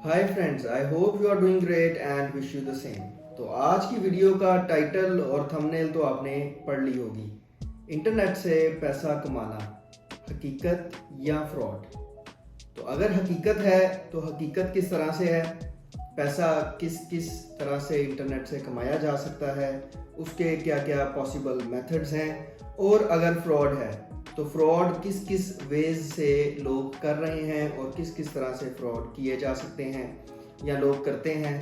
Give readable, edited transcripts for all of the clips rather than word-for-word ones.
Hi friends, I hope you are doing great and wish you the same. तो आज की video का title और थंबनेल तो आपने पढ़ ली होगी। इंटरनेट से पैसा कमाना, हकीकत या फ्रॉड। तो अगर हकीकत है तो हकीकत किस तरह से है, पैसा किस किस तरह से इंटरनेट से कमाया जा सकता है, उसके क्या क्या पॉसिबल मेथड्स हैं, और अगर फ्रॉड है तो फ्रॉड किस किस वेज से लोग कर रहे हैं और किस किस तरह से फ्रॉड किए जा सकते हैं या लोग करते हैं,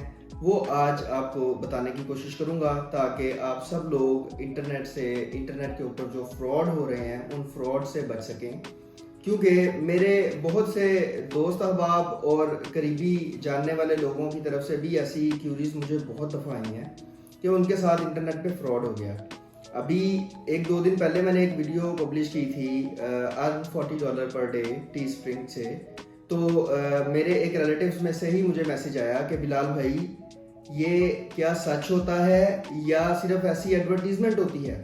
वो आज आपको बताने की कोशिश करूंगा ताकि आप सब लोग इंटरनेट के ऊपर जो फ्रॉड हो रहे हैं उन फ्रॉड से बच सकें। क्योंकि मेरे बहुत से दोस्त अहबाब और करीबी जानने वाले लोगों की तरफ से भी ऐसी क्यूरीज मुझे बहुत दफ़ा आई हैं कि उनके साथ इंटरनेट पे फ्रॉड हो गया। अभी एक दो दिन पहले मैंने एक वीडियो पब्लिश की थी earn $40 per day T spring से। तो मेरे एक रिलेटिव्स में से ही मुझे मैसेज आया कि बिलाल भाई, ये क्या सच होता है या सिर्फ ऐसी एडवर्टीजमेंट होती है?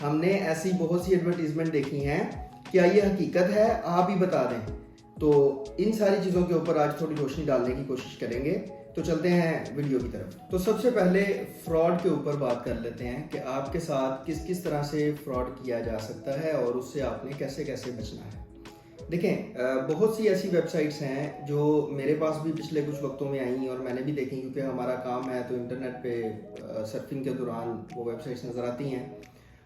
हमने ऐसी बहुत सी एडवर्टीजमेंट देखी हैं, क्या ये हकीकत है? आप ही बता दें। तो इन सारी चीज़ों के ऊपर आज थोड़ी रोशनी डालने की कोशिश करेंगे। तो चलते हैं वीडियो की तरफ। तो सबसे पहले फ्रॉड के ऊपर बात कर लेते हैं कि आपके साथ किस किस तरह से फ्रॉड किया जा सकता है और उससे आपने कैसे कैसे बचना है। देखें, बहुत सी ऐसी वेबसाइट्स हैं जो मेरे पास भी पिछले कुछ वक्तों में आई और मैंने भी देखी, क्योंकि हमारा काम है तो इंटरनेट पे सर्फिंग के दौरान वो वेबसाइट्स नज़र आती हैं।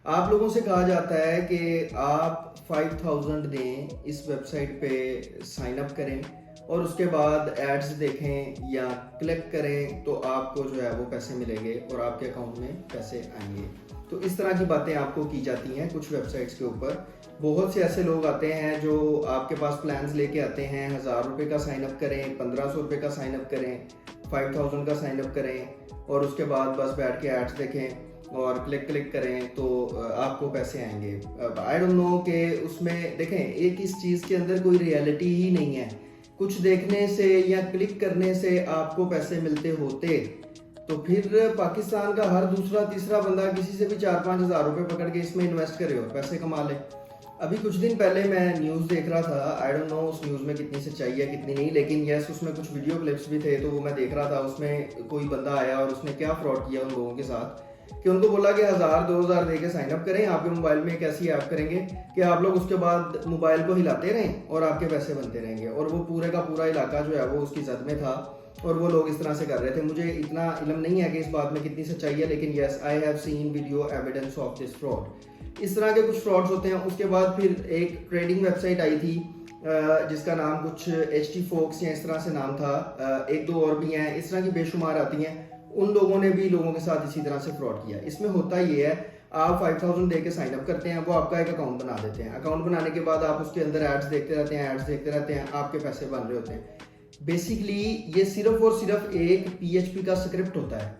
आप लोगों से कहा जाता है कि आप 5000 दें, इस वेबसाइट पे साइन अप करें और उसके बाद एड्स देखें या क्लिक करें तो आपको जो है वो पैसे मिलेंगे और आपके अकाउंट में पैसे आएंगे। तो इस तरह की बातें आपको की जाती हैं कुछ वेबसाइट्स के ऊपर। बहुत से ऐसे लोग आते हैं जो आपके पास प्लान्स लेके आते हैं, 1000 रुपये का साइन अप करें, 1500 रुपये का साइन अप करें, 5000 का साइन अप करें और उसके बाद बस बैठ के एड्स देखें और क्लिक करें तो आपको पैसे आएंगे। अब आई डोंट नो कि उसमें देखें, एक इस चीज़ के अंदर कोई रियलिटी ही नहीं है। कुछ देखने से या क्लिक करने से आपको पैसे मिलते होते तो फिर पाकिस्तान का हर दूसरा तीसरा बंदा किसी से भी 4-5 हज़ार रुपये पकड़ के इसमें इन्वेस्ट करे और पैसे कमा ले। अभी कुछ दिन पहले मैं न्यूज़ देख रहा था, आई डोंट नो उस न्यूज़ में कितनी सच्चाई है कितनी नहीं, लेकिन यस उसमें कुछ वीडियो क्लिप्स भी थे तो वो मैं देख रहा था। उसमें कोई बंदा आया और उसने क्या फ्रॉड किया उन लोगों के साथ कि उनको बोला कि 1000-2000 दे के साइन अप करें, आपके मोबाइल में एक ऐसी ऐप करेंगे कि आप लोग उसके बाद मोबाइल को हिलाते रहें और आपके पैसे बनते रहेंगे। और वो पूरे का पूरा इलाका जो है वो उसकी जद में था और वो लोग इस तरह से कर रहे थे। मुझे इतना इल्म नहीं है कि इस बात में कितनी सच्चाई है, लेकिन yes I have seen video evidence of this fraud. इस तरह के कुछ फ्रॉड्स होते हैं। उसके बाद फिर एक ट्रेडिंग वेबसाइट आई थी जिसका नाम कुछ HT Fox या इस तरह से नाम था, एक दो और भी हैं, इस तरह की बेशुमार आती हैं। उन लोगों ने भी लोगों के साथ इसी तरह से फ्रॉड किया। इसमें होता ये है, आप 5000 दे के साइन अप करते हैं, वो आपका एक अकाउंट बना देते हैं। अकाउंट बनाने के बाद आप उसके अंदर एड्स देखते रहते हैं, आपके पैसे बन रहे होते हैं। बेसिकली ये सिर्फ और सिर्फ एक PHP का स्क्रिप्ट होता है।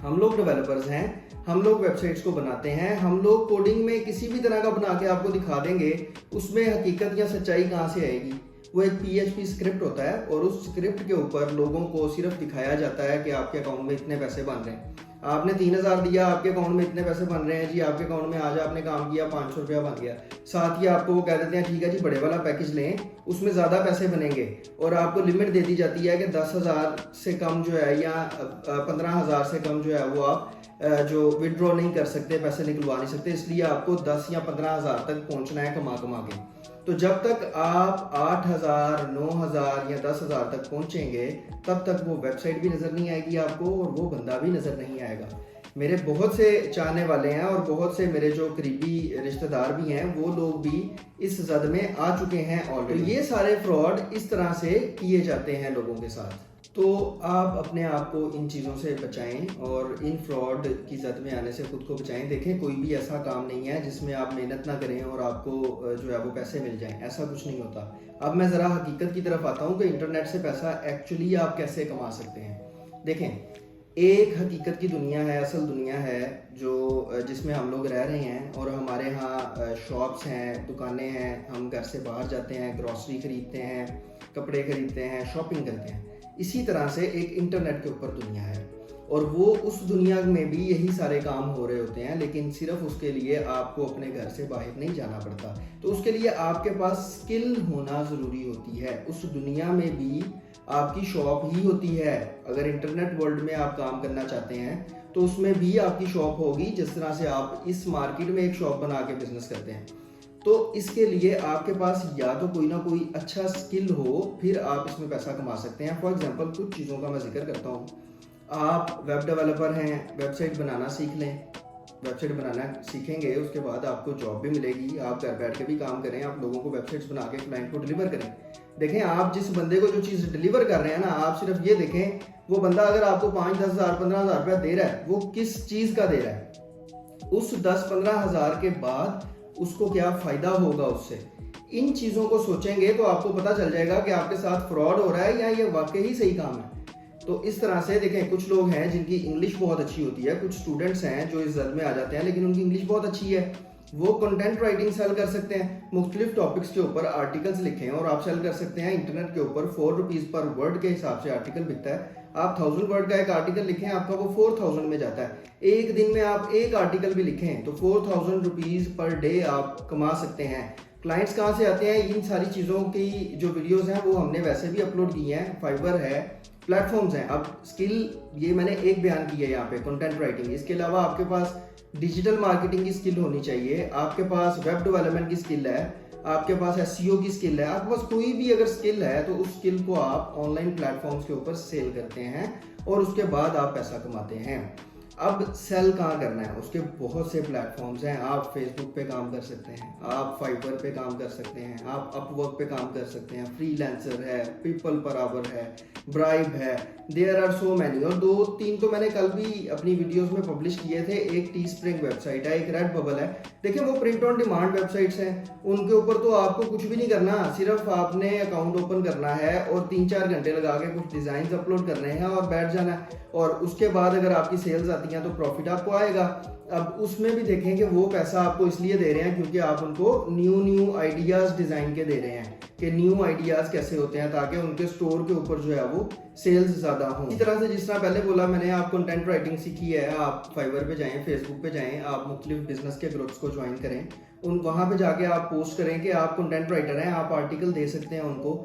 हम लोग डेवलपर्स हैं, हम लोग वेबसाइट्स को बनाते हैं, हम लोग कोडिंग में किसी भी तरह का बना के आपको दिखा देंगे, उसमें हकीकत या सच्चाई कहाँ से आएगी? वो एक PHP स्क्रिप्ट होता है और उस स्क्रिप्ट के ऊपर लोगों को सिर्फ दिखाया जाता है कि आपके अकाउंट में इतने पैसे बन रहे हैं। आपने 3000 दिया, आपके अकाउंट में इतने पैसे बन रहे हैं जी, आपके अकाउंट में आज आपने काम किया 500 रुपया बन गया। साथ ही आपको वो कह देते हैं ठीक है जी बड़े वाला पैकेज लें, उसमें ज़्यादा पैसे बनेंगे और आपको लिमिट दे दी जाती है कि 10,000 से कम जो है या 15,000 से कम जो है वो आप जो विड्रॉ नहीं कर सकते, पैसे निकलवा नहीं सकते, इसलिए आपको 10 या 15,000 तक पहुंचना है कमा के। तो जब तक आप 8,000, 9,000 या 10,000 तक पहुंचेंगे तब तक वो वेबसाइट भी नज़र नहीं आएगी आपको और वो बंदा भी नज़र नहीं आएगा। मेरे बहुत से चाहने वाले हैं और बहुत से मेरे जो करीबी रिश्तेदार भी हैं वो लोग भी इस जद में आ चुके हैं ऑलरेडी। तो ये सारे फ्रॉड इस तरह से किए जाते हैं लोगों के साथ। तो आप अपने आप को इन चीज़ों से बचाएं और इन फ्रॉड की जद में आने से खुद को बचाएं। देखें, कोई भी ऐसा काम नहीं है जिसमें आप मेहनत ना करें और आपको जो है वो पैसे मिल जाएं, ऐसा कुछ नहीं होता। अब मैं ज़रा हकीकत की तरफ आता हूँ कि इंटरनेट से पैसा एक्चुअली आप कैसे कमा सकते हैं। देखें, एक हकीकत की दुनिया है, असल दुनिया है जो जिसमें हम लोग रह रहे हैं और हमारे यहाँ शॉप्स हैं, दुकानें हैं, हम घर से बाहर जाते हैं, ग्रॉसरी खरीदते हैं, कपड़े खरीदते हैं, शॉपिंग करते हैं। इसी तरह से एक इंटरनेट के ऊपर दुनिया है और वो उस दुनिया में भी यही सारे काम हो रहे होते हैं, लेकिन सिर्फ उसके लिए आपको अपने घर से बाहर नहीं जाना पड़ता। तो उसके लिए आपके पास स्किल होना ज़रूरी होती है। उस दुनिया में भी आपकी शॉप ही होती है। अगर इंटरनेट वर्ल्ड में आप काम करना चाहते हैं तो उसमें भी आपकी शॉप होगी, जिस तरह से आप इस मार्केट में एक शॉप बना के बिजनेस करते हैं। तो इसके लिए आपके पास या तो कोई ना कोई अच्छा स्किल हो, फिर आप इसमें पैसा कमा सकते हैं। फॉर एग्जांपल कुछ चीज़ों का मैं जिक्र करता हूँ। आप वेब डेवलपर हैं, वेबसाइट बनाना सीख लें। वेबसाइट बनाना सीखेंगे, उसके बाद आपको जॉब भी मिलेगी। आप घर बैठ के भी काम करें, आप लोगों को वेबसाइट्स बना के क्लाइंट को डिलीवर करें। देखें, आप जिस बंदे को जो चीज़ डिलीवर कर रहे हैं ना, आप सिर्फ ये देखें वो बंदा अगर आपको 5-10 हज़ार 15 हज़ार रुपया दे रहा है, वो किस चीज़ का दे रहा है। उस 10-15 हज़ार के बाद उसको क्या फ़ायदा होगा उससे। इन चीज़ों को सोचेंगे तो आपको पता चल जाएगा कि आपके साथ फ्रॉड हो रहा है या ये वाकई ही सही काम है। तो इस तरह से देखें, कुछ लोग हैं जिनकी इंग्लिश बहुत अच्छी होती है, कुछ स्टूडेंट्स हैं जो इस जद में आ जाते हैं लेकिन उनकी इंग्लिश बहुत अच्छी है, वो कंटेंट राइटिंग सेल कर सकते हैं। मुख्तलिफ टॉपिक्स के ऊपर आर्टिकल्स लिखें और आप सेल कर सकते हैं। इंटरनेट के ऊपर 4 रुपीज़ पर वर्ड के हिसाब से आर्टिकल बिकता है। आप 1000 वर्ड का एक आर्टिकल लिखें, आपका वो 4000 में जाता है। एक दिन में आप एक आर्टिकल भी लिखें तो 4000 रुपीज़ पर डे आप कमा सकते हैं। क्लाइंट्स कहाँ से आते हैं? इन सारी चीज़ों की जो वीडियोस हैं वो हमने वैसे भी अपलोड की हैं। फाइवर है, प्लेटफॉर्म्स हैं। अब स्किल ये मैंने एक बयान की है यहाँ पे, कंटेंट राइटिंग। इसके अलावा आपके पास डिजिटल मार्केटिंग की स्किल होनी चाहिए, आपके पास वेब डेवलपमेंट की स्किल है, आपके पास एसईओ की स्किल है। आपके पास कोई भी अगर स्किल है तो उस स्किल को आप ऑनलाइन प्लेटफॉर्म्स के ऊपर सेल करते हैं और उसके बाद आप पैसा कमाते हैं। अब सेल कहाँ करना है, उसके बहुत से प्लेटफॉर्म्स हैं। आप फेसबुक पे काम कर सकते हैं, आप फाइवर पे काम कर सकते हैं, आप अपवर्क पे काम कर सकते हैं, फ्रीलांसर है, पीपल पर आवर है, ब्राइब है, देयर आर सो मैनी। और 2-3 तो मैंने कल भी अपनी वीडियोस में पब्लिश किए थे। एक टी स्प्रिंग वेबसाइट है, एक रेड बबल है। देखिए, वो प्रिंट ऑन डिमांड वेबसाइट्स हैं। उनके ऊपर तो आपको कुछ भी नहीं करना, सिर्फ आपने अकाउंट ओपन करना है और 3-4 घंटे लगा के कुछ डिजाइन अपलोड करने हैं और बैठ जाना है। और उसके बाद अगर आपकी सेल्स आती हैं तो प्रॉफिट आपको आएगा। अब उसमें भी देखें कि वो पैसा आपको इसलिए दे रहे हैं क्योंकि आप उनको न्यू आइडियाज डिजाइन के दे रहे हैं कि न्यू आइडियाज कैसे होते हैं, ताकि उनके स्टोर के ऊपर जो है वो सेल्स ज्यादा हो। इसी तरह से जिस तरह पहले बोला मैंने, आप कंटेंट राइटिंग सीखी है, आप फाइवर पे जाएं, फेसबुक पे जाएं, आप मुख्तलिफ बिजनेस के ग्रुप्स को ज्वाइन करें, उन वहां पे जाके आप पोस्ट करें कि आप कंटेंट राइटर हैं, आप आर्टिकल दे सकते हैं उनको।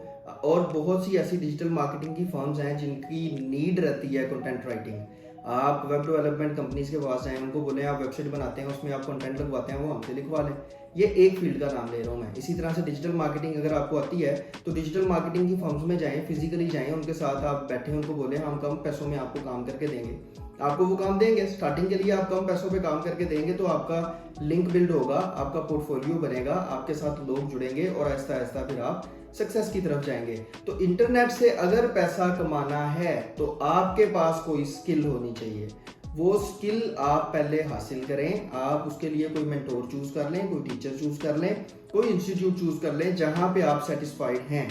और बहुत सी ऐसी डिजिटल मार्केटिंग की फर्म्स हैं जिनकी नीड रहती है कंटेंट राइटिंग। आप वेब डेवलपमेंट कंपनीज के पास जाएं, उनको बोलें आप वेबसाइट बनाते हैं, उसमें आप कंटेंट लगवाते हैं, वो हमसे लिखवा लें। ये एक फील्ड का नाम ले रहा हूँ मैं। इसी तरह से डिजिटल मार्केटिंग अगर आपको आती है तो डिजिटल मार्केटिंग की फर्म्स में जाएं, फिजिकली जाएं, उनके साथ आप बैठे, उनको बोलें हम कम पैसों में आपको काम करके देंगे। आपको वो काम देंगे, स्टार्टिंग के लिए आप कम पैसों पे काम करके देंगे तो आपका लिंक बिल्ड होगा, आपका पोर्टफोलियो बनेगा, आपके साथ लोग जुड़ेंगे और आहिस्ता आहिस्ता फिर आप सक्सेस की तरफ जाएंगे। तो इंटरनेट से अगर पैसा कमाना है तो आपके पास कोई स्किल होनी चाहिए। वो स्किल आप पहले हासिल करें। आप उसके लिए कोई मेंटोर चूज कर लें, कोई टीचर चूज कर लें, कोई इंस्टीट्यूट चूज कर लें जहां पे आप सेटिस्फाइड हैं,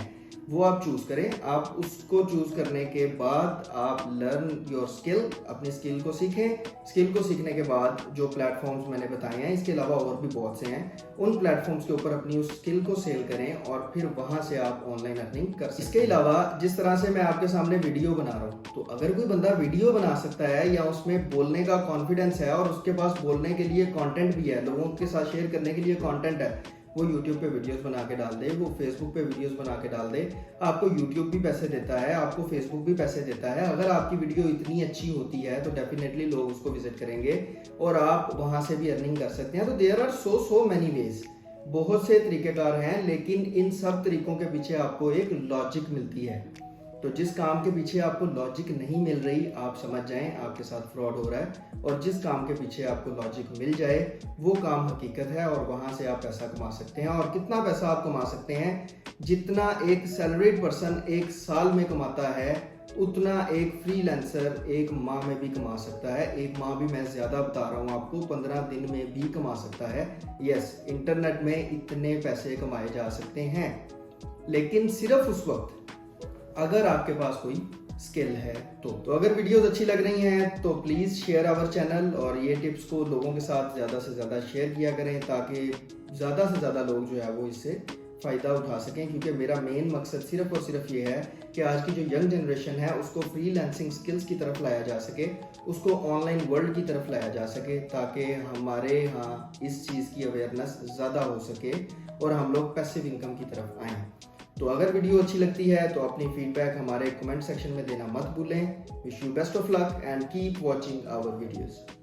वो आप चूज करें। आप उसको चूज करने के बाद आप लर्न योर स्किल, अपनी स्किल को सीखें। स्किल को सीखने के बाद जो प्लेटफॉर्म्स मैंने बताए हैं, इसके अलावा और भी बहुत से हैं, उन प्लेटफॉर्म्स के ऊपर अपनी उस स्किल को सेल करें और फिर वहां से आप ऑनलाइन अर्निंग कर सकते हैं। इसके अलावा जिस तरह से मैं आपके सामने वीडियो बना रहा हूँ, तो अगर कोई बंदा वीडियो बना सकता है या उसमें बोलने का कॉन्फिडेंस है और उसके पास बोलने के लिए कंटेंट भी है, लोगों के साथ शेयर करने के लिए कंटेंट है, वो YouTube पे वीडियोस बना के डाल दे, वो Facebook पे वीडियोस बना के डाल दे। आपको YouTube भी पैसे देता है, आपको Facebook भी पैसे देता है। अगर आपकी वीडियो इतनी अच्छी होती है तो डेफिनेटली लोग उसको विजिट करेंगे और आप वहां से भी अर्निंग कर सकते हैं। तो there are so many ways, बहुत से तरीकेकार हैं, लेकिन इन सब तरीकों के पीछे आपको एक लॉजिक मिलती है। तो जिस काम के पीछे आपको लॉजिक नहीं मिल रही, आप समझ जाएं आपके साथ फ्रॉड हो रहा है। और जिस काम के पीछे आपको लॉजिक मिल जाए वो काम हकीकत है और वहां से आप पैसा कमा सकते हैं। और कितना पैसा आप कमा सकते हैं? जितना एक सैलरीड पर्सन एक साल में कमाता है उतना एक फ्रीलांसर एक माह में भी कमा सकता है। एक माह भी मैं ज्यादा बता रहा हूँ आपको, 15 दिन में भी कमा सकता है। यस, इंटरनेट में इतने पैसे कमाए जा सकते हैं, लेकिन सिर्फ उस वक्त अगर आपके पास कोई स्किल है तो अगर वीडियोस अच्छी लग रही हैं तो प्लीज़ शेयर आवर चैनल और ये टिप्स को लोगों के साथ ज़्यादा से ज़्यादा शेयर किया करें ताकि ज़्यादा से ज़्यादा लोग जो है वो इससे फ़ायदा उठा सकें, क्योंकि मेरा मेन मकसद सिर्फ़ और सिर्फ ये है कि आज की जो यंग जनरेशन है उसको फ्रीलांसिंग स्किल्स की तरफ लाया जा सके, उसको ऑनलाइन वर्ल्ड की तरफ लाया जा सके, ताकि हमारे यहाँ इस चीज़ की अवेयरनेस ज़्यादा हो सके और हम लोग पैसिव इनकम की तरफ आएँ। तो अगर वीडियो अच्छी लगती है तो अपनी फीडबैक हमारे कमेंट सेक्शन में देना मत भूलें। Wish you best of luck and keep watching our videos.